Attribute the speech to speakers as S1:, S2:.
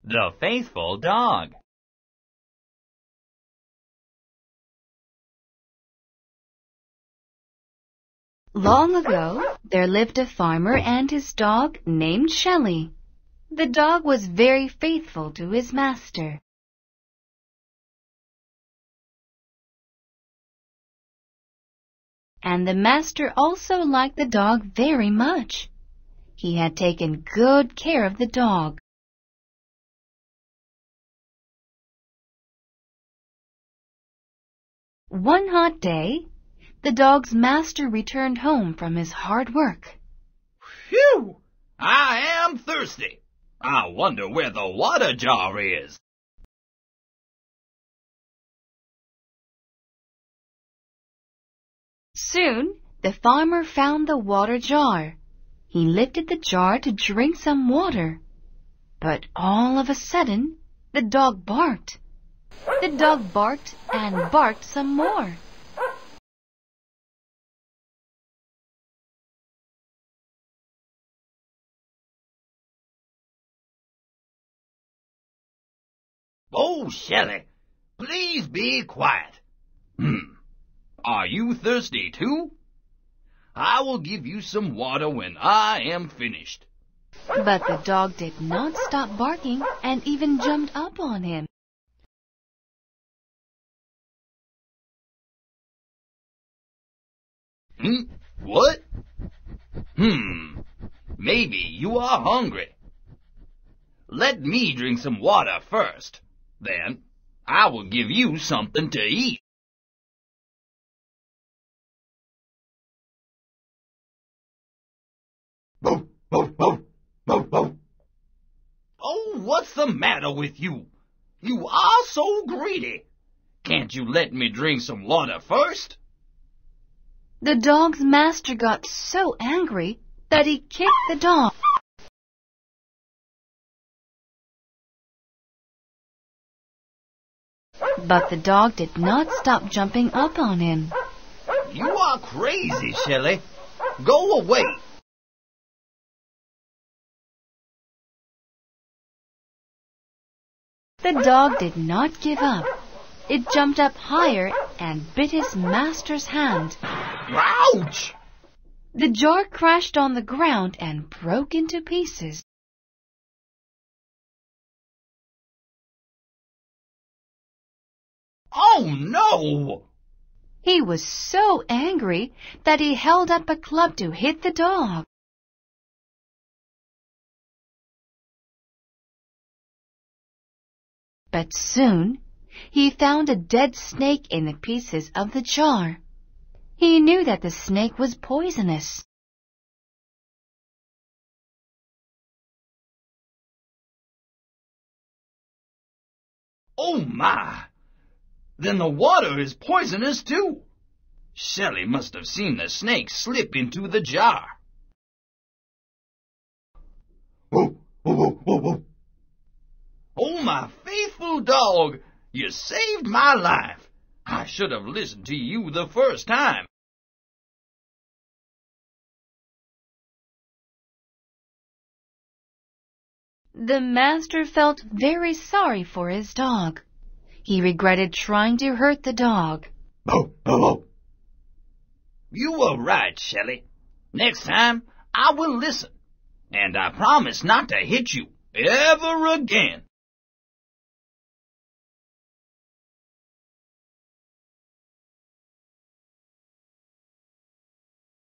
S1: The Faithful Dog.
S2: Long ago, there lived a farmer and his dog named Shelley. The dog was very faithful to his master. And the master also liked the dog very much. He had taken good care of the dog. One hot day, the dog's master returned home from his hard work.
S1: Phew! I am thirsty. I wonder where the water jar is.
S2: Soon, the farmer found the water jar. He lifted the jar to drink some water. But all of a sudden, the dog barked. The dog barked and barked some more.
S1: Oh, Shelley, please be quiet. Are you thirsty too? I will give you some water when I am finished.
S2: But the dog did not stop barking and even jumped up on him.
S1: What? Maybe you are hungry. Let me drink some water first. Then I will give you something to eat. Oh, what's the matter with you? You are so greedy. Can't you let me drink some water first?
S2: The dog's master got so angry that he kicked the dog. But the dog did not stop jumping up on him.
S1: You are crazy, Shelley. Go away.
S2: The dog did not give up. It jumped up higher and bit his master's hand.
S1: Ouch!
S2: The jar crashed on the ground and broke into pieces.
S1: Oh, no!
S2: He was so angry that he held up a club to hit the dog. But soon, he found a dead snake in the pieces of the jar. He knew that the snake was poisonous.
S1: Oh, my! Then the water is poisonous, too. Shelley must have seen the snake slip into the jar. Oh, my faithful dog! You saved my life. I should have listened to you the first time.
S2: The master felt very sorry for his dog. He regretted trying to hurt the dog.
S1: You were right, Shelley. Next time, I will listen. And I promise not to hit you ever again.